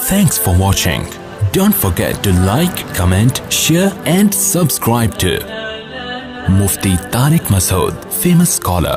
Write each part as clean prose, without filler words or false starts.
Thanks for watching. Don't forget to like, comment, share and subscribe to Mufti Tariq Masood, famous scholar.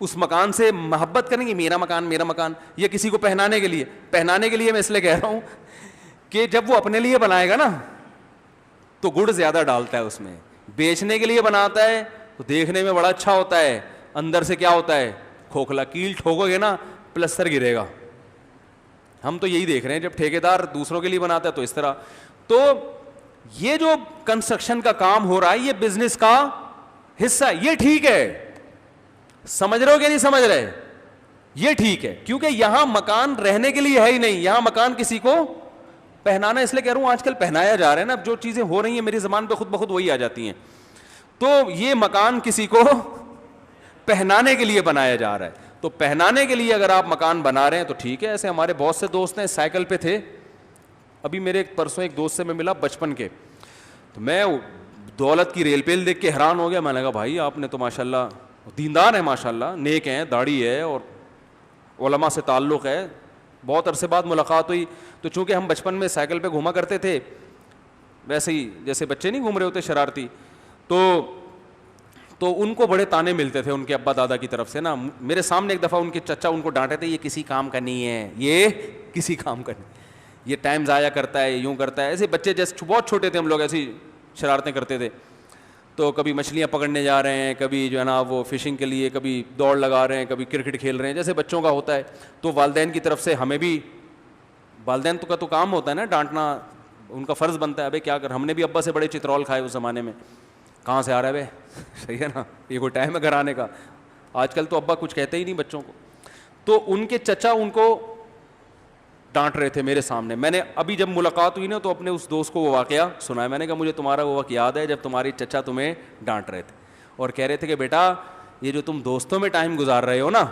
اس مکان سے محبت کریں گے, میرا مکان میرا مکان, یا کسی کو پہنانے کے لیے. پہنانے کے لیے میں اس لیے کہہ رہا ہوں کہ جب وہ اپنے لیے بنائے گا نا تو گڑ زیادہ ڈالتا ہے اس میں, بیچنے کے لیے بناتا ہے تو دیکھنے میں بڑا اچھا ہوتا ہے, اندر سے کیا ہوتا ہے, کھوکھلا. کیل ٹھوکو گے نا پلستر گرے گا. ہم تو یہی دیکھ رہے ہیں جب ٹھیکیدار دوسروں کے لیے بناتا ہے تو اس طرح. تو یہ جو کنسٹرکشن کا کام ہو رہا ہے یہ بزنس کا حصہ ہے, یہ ٹھیک ہے. سمجھ رہے ہو کہ نہیں سمجھ رہے؟ یہ ٹھیک ہے, کیونکہ یہاں مکان رہنے کے لیے ہے ہی نہیں, یہاں مکان کسی کو پہنانا. اس لیے کہہ رہا ہوں آج کل پہنایا جا رہا ہے نا, اب جو چیزیں ہو رہی ہیں میری زبان پہ خود بخود وہی آ جاتی ہیں. تو یہ مکان کسی کو پہنانے کے لیے بنایا جا رہا ہے. تو پہنانے کے لیے اگر آپ مکان بنا رہے ہیں تو ٹھیک ہے. ایسے ہمارے بہت سے دوست ہیں سائیکل پہ تھے, ابھی میرے پرسوں ایک دوست سے میں ملا بچپن کے, تو میں دولت کی ریل پیل دیکھ کے حیران ہو گیا. میں نے کہا بھائی آپ نے تو ماشاءاللہ دیندار ہیں, ماشاءاللہ نیک ہیں, داڑھی ہے اور علماء سے تعلق ہے. بہت عرصے بعد ملاقات ہوئی تو چونکہ ہم بچپن میں سائیکل پہ گھوما کرتے تھے, ویسے ہی جیسے بچے نہیں گھوم رہے ہوتے شرارتی, تو ان کو بڑے تانے ملتے تھے ان کے ابا دادا کی طرف سے نا. میرے سامنے ایک دفعہ ان کے چچا ان کو ڈانٹے تھے, یہ کسی کام کا نہیں ہے, یہ کسی کام کا نہیں, یہ ٹائم ضائع کرتا ہے, یوں کرتا ہے. ایسے بچے جیسے بہت چھوٹے تھے ہم لوگ ایسی شرارتیں کرتے تھے. تو کبھی مچھلیاں پکڑنے جا رہے ہیں, کبھی جو ہے نا وہ فشنگ کے لیے, کبھی دوڑ لگا رہے ہیں, کبھی کرکٹ کھیل رہے ہیں, جیسے بچوں کا ہوتا ہے. تو والدین کی طرف سے ہمیں بھی, والدین کا تو کام ہوتا ہے نا ڈانٹنا, ان کا فرض بنتا ہے. ابے کیا کر, ہم نے بھی ابا سے بڑے چترول کھائے اس زمانے میں. کہاں سے آ رہا ہے بھائی, صحیح ہے نا, یہ کوئی ٹائم ہے گھر آنے کا. آج کل تو ابا کچھ کہتے ہی نہیں بچوں کو. تو ان کے چچا ان کو ڈانٹ رہے تھے میرے سامنے. میں نے ابھی جب ملاقات ہوئی نا تو اپنے اس دوست کو وہ واقعہ سنایا. میں نے کہا مجھے تمہارا وہ وقت یاد ہے جب تمہاری چچا تمہیں ڈانٹ رہے تھے اور کہہ رہے تھے کہ بیٹا یہ جو تم دوستوں میں ٹائم گزار رہے ہو نا,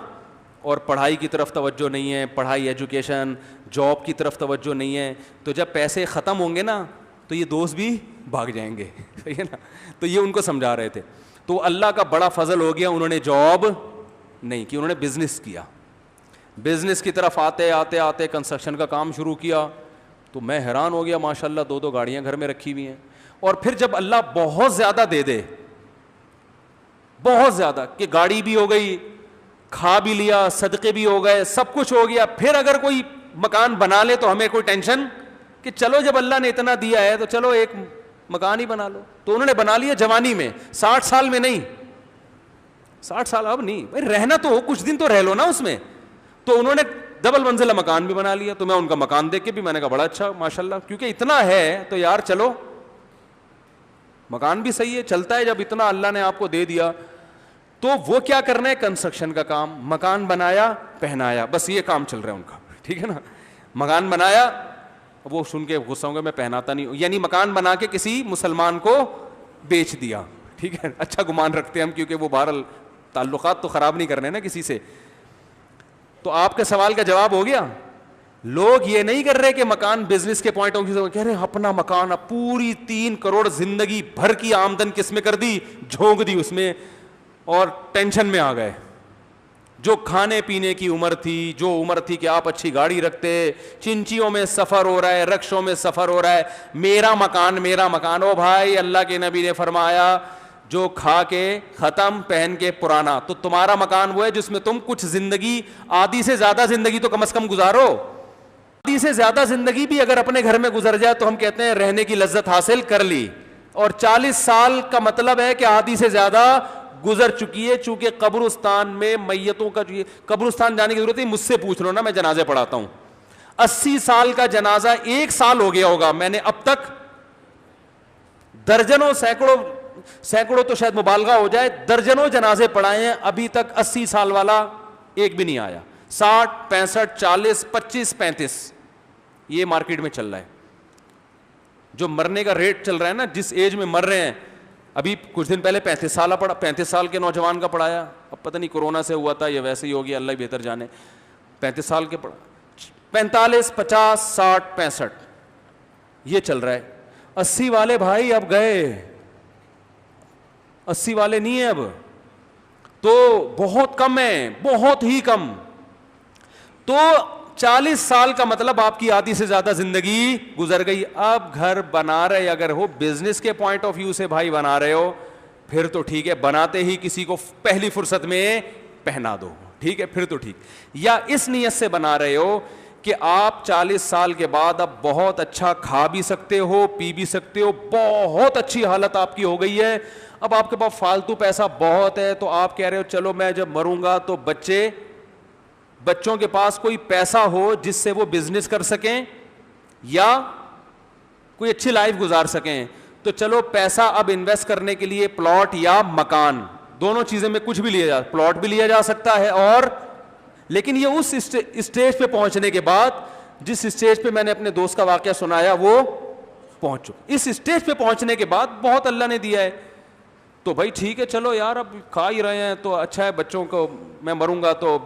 اور پڑھائی کی طرف توجہ نہیں ہے, پڑھائی ایجوکیشن جاب کی طرف توجہ نہیں ہے, تو جب پیسے ختم ہوں گے نا تو یہ دوست بھی بھاگ جائیں گے, صحیح ہے نا. تو یہ ان کو سمجھا رہے تھے. تو اللہ کا بڑا فضل ہو گیا, انہوں نے جاب نہیں کی, انہوں نے بزنس کیا. بزنس کی طرف آتے آتے آتے کنسٹرکشن کا کام شروع کیا. تو میں حیران ہو گیا, ماشاءاللہ 2 گاڑیاں گھر میں رکھی ہوئی ہیں. اور پھر جب اللہ بہت زیادہ دے دے, بہت زیادہ کہ گاڑی بھی ہو گئی, کھا بھی لیا, صدقے بھی ہو گئے, سب کچھ ہو گیا, پھر اگر کوئی مکان بنا لے تو ہمیں کوئی ٹینشن کہ چلو جب اللہ نے اتنا دیا ہے تو چلو ایک مکان ہی بنا لو. تو انہوں نے بنا لیا جوانی میں, 60 سال میں نہیں, 60 سال اب نہیں بھائی, رہنا تو ہو, کچھ دن تو رہ لو نا اس میں. تو انہوں نے ڈبل منزلہ مکان بھی بنا لیا. تو میں ان کا مکان دیکھ کے بھی میں نے کہا بڑا اچھا ماشاءاللہ, کیونکہ اتنا ہے تو یار چلو مکان بھی صحیح ہے, چلتا ہے. جب اتنا اللہ نے آپ کو دے دیا تو وہ کیا کرنا ہے, کنسٹرکشن کا کام, مکان بنایا پہنایا, بس یہ کام چل رہا ہے ان کا, ٹھیک ہے نا. مکان بنایا, وہ سن کے غصہ ہوں گے میں پہناتا نہیں ہوں, یعنی مکان بنا کے کسی مسلمان کو بیچ دیا, ٹھیک ہے. اچھا گمان رکھتے ہیں ہم, کیونکہ وہ بہرحال تعلقات تو خراب نہیں کرنے نا کسی سے. تو آپ کے سوال کا جواب ہو گیا. لوگ یہ نہیں کر رہے کہ مکان بزنس کے پوائنٹ آف ویو سے کہہ رہے ہیں اپنا مکان, اب پوری 3 کروڑ زندگی بھر کی آمدن کس میں کر دی, جھونک دی اس میں, اور ٹینشن میں آ گئے. جو کھانے پینے کی عمر تھی, جو عمر تھی کہ آپ اچھی گاڑی رکھتے, چنچیوں میں سفر ہو رہا ہے, رکشوں میں سفر ہو رہا ہے, میرا مکان میرا مکان. او بھائی, اللہ کے نبی نے فرمایا جو کھا کے ختم پہن کے پرانا. تو تمہارا مکان وہ ہے جس میں تم کچھ زندگی, آدھی سے زیادہ زندگی تو کم از کم گزارو. آدھی سے زیادہ زندگی بھی اگر اپنے گھر میں گزر جائے تو ہم کہتے ہیں رہنے کی لذت حاصل کر لی. اور 40 سال کا مطلب ہے کہ آدھی سے زیادہ گزر چکی ہے. چونکہ قبرستان میں میتوں کا, جو قبرستان جانے کی ضرورت ہے, مجھ سے پوچھ لو نا, میں جنازے پڑھاتا ہوں. 80 سال کا جنازہ 1 سال ہو گیا ہوگا, میں نے اب تک درجنوں سینکڑوں تو شاید مبالغہ ہو جائے, درجنوں جنازے پڑھائے ہیں, ابھی تک 80 سال والا ایک بھی نہیں آیا. 60 65 40 25 35 یہ مارکیٹ میں چل رہا ہے. جو مرنے کا ریٹ چل رہا ہے نا, جس ایج میں مر رہے ہیں, ابھی کچھ دن پہلے 35 سال کے نوجوان کا پڑھایا, اب پتہ نہیں کورونا سے ہوا تھا یا ویسے ہی ہو گیا, اللہ ہی بہتر جانے. 35 سال کے 45 50 60 65 یہ چل رہا ہے. 80 والے بھائی اب گئے, 80 والے نہیں ہیں اب, تو بہت کم ہیں, بہت ہی کم. تو 40 سال کا مطلب آپ کی آدھی سے زیادہ زندگی گزر گئی. اب گھر بنا رہے اگر ہو بزنس کے پوائنٹ آف ویو سے بھائی بنا رہے ہو, پھر تو ٹھیک ہے, بناتے ہی کسی کو پہلی فرصت میں پہنا دو, ٹھیک ہے, پھر تو ٹھیک. یا اس نیت سے بنا رہے ہو کہ آپ 40 سال کے بعد اب بہت اچھا کھا بھی سکتے ہو, پی بھی سکتے ہو, بہت اچھی حالت آپ کی ہو گئی ہے, اب آپ کے پاس فالتو پیسہ بہت ہے, تو آپ کہہ رہے ہو چلو میں جب مروں گا تو بچوں کے پاس کوئی پیسہ ہو جس سے وہ بزنس کر سکیں یا کوئی اچھی لائف گزار سکیں, تو چلو پیسہ اب انویسٹ کرنے کے لیے پلاٹ یا مکان, دونوں چیزیں میں کچھ بھی لیا جا, پلاٹ بھی لیا جا سکتا ہے, اور لیکن یہ اس اسٹیج پہ پہنچنے کے بعد جس اسٹیج پہ میں نے اپنے دوست کا واقعہ سنایا وہ پہنچ چکا, اس اسٹیج پہ پہنچنے کے بعد بہت اللہ نے دیا ہے, تو بھائی ٹھیک ہے چلو یار اب کھا ہی رہے ہیں تو اچھا ہے, بچوں کو میں مروں گا تو